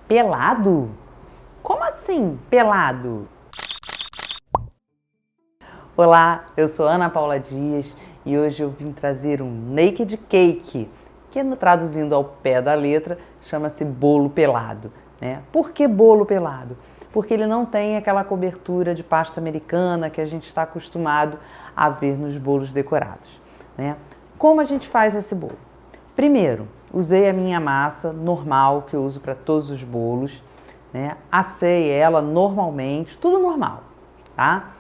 Pelado? Como assim, pelado? Olá, eu sou Ana Paula Dias e hoje eu vim trazer um naked cake, que traduzindo ao pé da letra chama-se bolo pelado, né? Por que bolo pelado? Porque ele não tem aquela cobertura de pasta americana que a gente está acostumado a ver nos bolos decorados, né? Como a gente faz esse bolo? Primeiro, usei a minha massa normal que eu uso para todos os bolos, né? Assei ela normalmente, tudo normal, tá?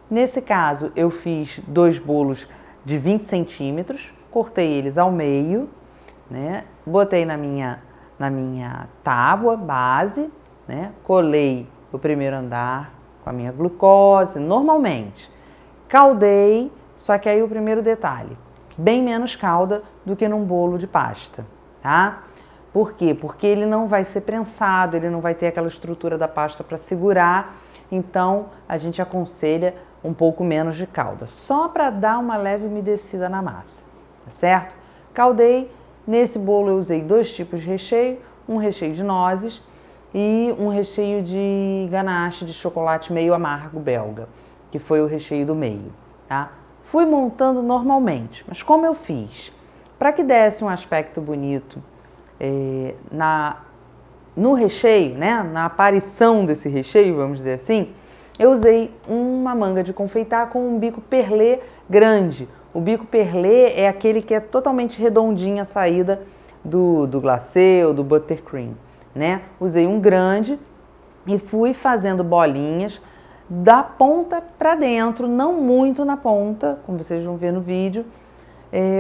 Nesse caso, eu fiz 2 bolos de 20 centímetros, cortei eles ao meio, né? Botei na minha tábua base, né? Colei o primeiro andar com a minha glucose, normalmente. Caldei, só que aí o primeiro detalhe, bem menos calda do que num bolo de pasta, tá? Por quê? Porque ele não vai ser prensado, ele não vai ter aquela estrutura da pasta para segurar, então a gente aconselha um pouco menos de calda, só para dar uma leve umedecida na massa, tá certo? Caldei, nesse bolo eu usei 2 tipos de recheio, um recheio de nozes e um recheio de ganache de chocolate meio amargo belga, que foi o recheio do meio, tá? Fui montando normalmente, mas como eu fiz? Para que desse um aspecto bonito no recheio, né? Na aparição desse recheio, vamos dizer assim, eu usei uma manga de confeitar com um bico perlê grande. O bico perlê é aquele que é totalmente redondinho a saída do glacê ou do buttercream, né? Usei um grande e fui fazendo bolinhas da ponta para dentro, não muito na ponta, como vocês vão ver no vídeo,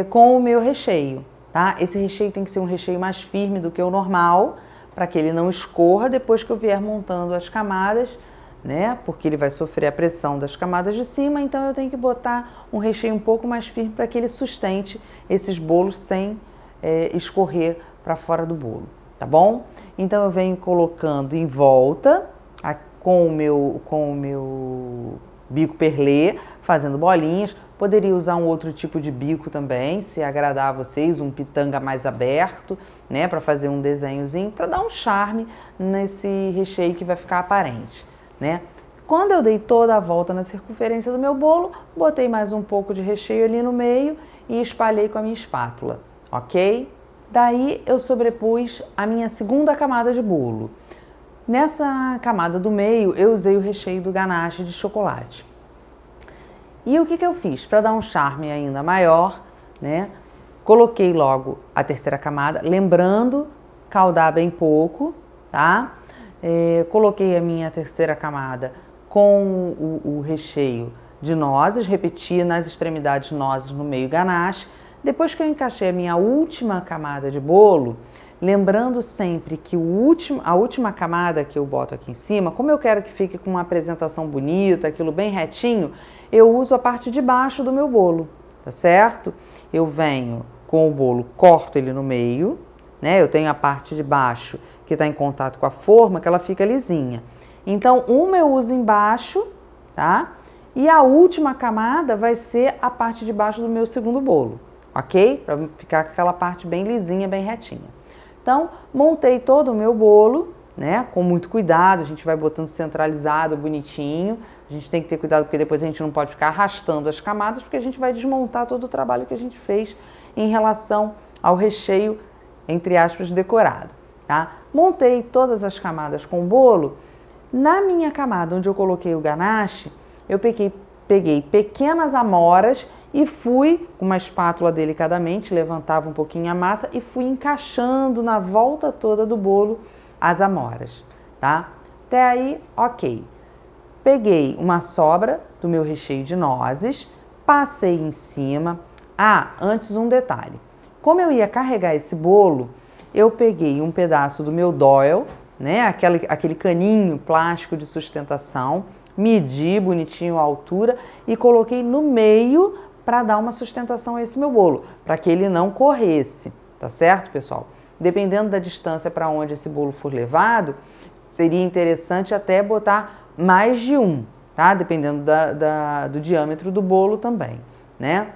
com o meu recheio, tá? Esse recheio tem que ser um recheio mais firme do que o normal, para que ele não escorra depois que eu vier montando as camadas, né? Porque ele vai sofrer a pressão das camadas de cima, então eu tenho que botar um recheio um pouco mais firme para que ele sustente esses bolos sem escorrer para fora do bolo, tá bom? Então eu venho colocando em volta com o meu bico perlê, fazendo bolinhas. Poderia usar um outro tipo de bico também, se agradar a vocês, um pitanga mais aberto, né, para fazer um desenhozinho, para dar um charme nesse recheio que vai ficar aparente, né? Quando eu dei toda a volta na circunferência do meu bolo, botei mais um pouco de recheio ali no meio e espalhei com a minha espátula, ok? Daí eu sobrepus a minha segunda camada de bolo. Nessa camada do meio, eu usei o recheio do ganache de chocolate. E o que eu fiz? Para dar um charme ainda maior, né? Coloquei logo a terceira camada, lembrando, caldar bem pouco, tá? Coloquei a minha terceira camada com o recheio de nozes, repeti nas extremidades nozes, no meio ganache. Depois que eu encaixei a minha última camada de bolo, lembrando sempre que a última camada que eu boto aqui em cima, como eu quero que fique com uma apresentação bonita, aquilo bem retinho, eu uso a parte de baixo do meu bolo, tá certo? Eu venho com o bolo, corto ele no meio, né? Eu tenho a parte de baixo que está em contato com a forma, que ela fica lisinha. Então, uma eu uso embaixo, tá? E a última camada vai ser a parte de baixo do meu segundo bolo, ok? Para ficar com aquela parte bem lisinha, bem retinha. Então, montei todo o meu bolo, né? Com muito cuidado, a gente vai botando centralizado, bonitinho. A gente tem que ter cuidado porque depois a gente não pode ficar arrastando as camadas, porque a gente vai desmontar todo o trabalho que a gente fez em relação ao recheio, entre aspas, decorado, tá? Montei todas as camadas com o bolo. Na minha camada onde eu coloquei o ganache, eu peguei pequenas amoras e fui, com uma espátula delicadamente, levantava um pouquinho a massa e fui encaixando na volta toda do bolo as amoras, tá? Até aí, ok. Peguei uma sobra do meu recheio de nozes, passei em cima. Ah, antes um detalhe. Como eu ia carregar esse bolo, eu peguei um pedaço do meu Doyle, né? Aquele caninho plástico de sustentação, medi bonitinho a altura e coloquei no meio para dar uma sustentação a esse meu bolo, para que ele não corresse, tá certo, pessoal? Dependendo da distância para onde esse bolo for levado, seria interessante até botar mais de um, tá? Dependendo do diâmetro do bolo também, né?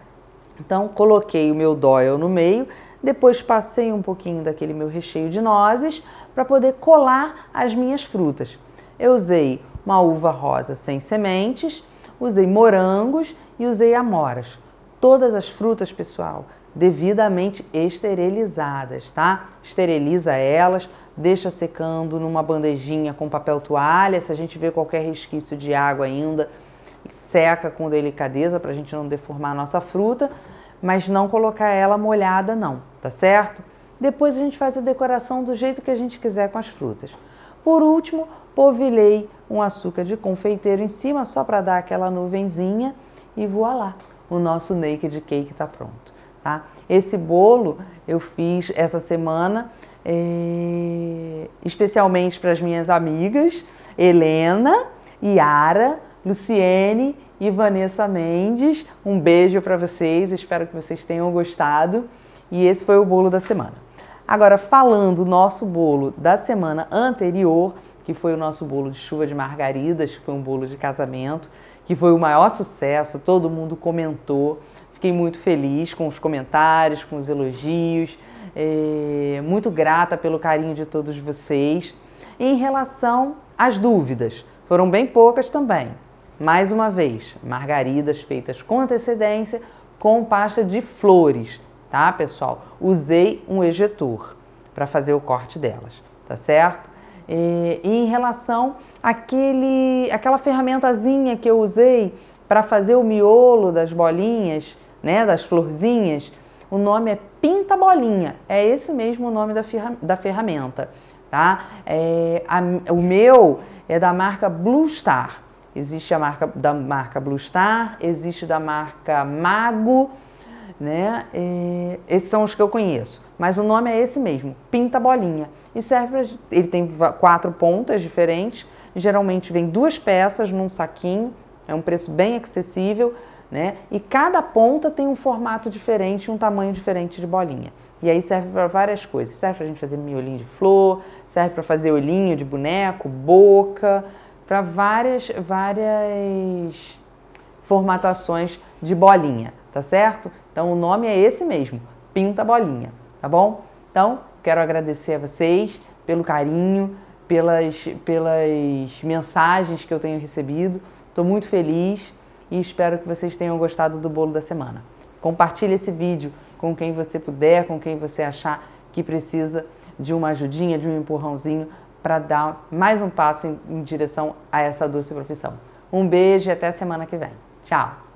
Então, coloquei o meu Doyle no meio, depois passei um pouquinho daquele meu recheio de nozes, para poder colar as minhas frutas. Eu usei uma uva rosa sem sementes, usei morangos e usei amoras. Todas as frutas, pessoal, devidamente esterilizadas, tá? Esteriliza elas, deixa secando numa bandejinha com papel toalha. Se a gente vê qualquer resquício de água ainda, seca com delicadeza para a gente não deformar a nossa fruta, mas não colocar ela molhada não, tá certo? Depois a gente faz a decoração do jeito que a gente quiser com as frutas. Por último, polvilhei um açúcar de confeiteiro em cima só para dar aquela nuvenzinha e voilá, o nosso naked cake está pronto, tá? Esse bolo eu fiz essa semana especialmente para as minhas amigas Helena, Yara, Luciene e Vanessa Mendes. Um beijo para vocês, espero que vocês tenham gostado. E esse foi o bolo da semana. Agora, falando do nosso bolo da semana anterior, que foi o nosso bolo de chuva de margaridas, que foi um bolo de casamento, que foi o maior sucesso, todo mundo comentou. Fiquei muito feliz com os comentários, com os elogios, muito grata pelo carinho de todos vocês. Em relação às dúvidas, foram bem poucas também. Mais uma vez, margaridas feitas com antecedência, com pasta de flores, tá, pessoal? Usei um ejetor para fazer o corte delas, tá certo? E em relação àquela ferramentazinha que eu usei para fazer o miolo das bolinhas, né, das florzinhas, o nome é Pinta Bolinha, é esse mesmo o nome da ferramenta, tá? O meu é da marca Blue Star. Existe da marca Blue Star, existe da marca Mago, né? Esses são os que eu conheço, mas o nome é esse mesmo, Pinta Bolinha. E serve ele tem 4 pontas diferentes, geralmente vem 2 peças num saquinho, é um preço bem acessível, né? E cada ponta tem um formato diferente, um tamanho diferente de bolinha. E aí serve para várias coisas, serve para a gente fazer miolinho de flor, serve para fazer olhinho de boneco, boca, para várias formatações de bolinha, tá certo? Então o nome é esse mesmo, Pinta Bolinha, tá bom? Então, quero agradecer a vocês pelo carinho, pelas mensagens que eu tenho recebido. Estou muito feliz e espero que vocês tenham gostado do bolo da semana. Compartilhe esse vídeo com quem você puder, com quem você achar que precisa de uma ajudinha, de um empurrãozinho para dar mais um passo em direção a essa doce profissão. Um beijo e até a semana que vem. Tchau!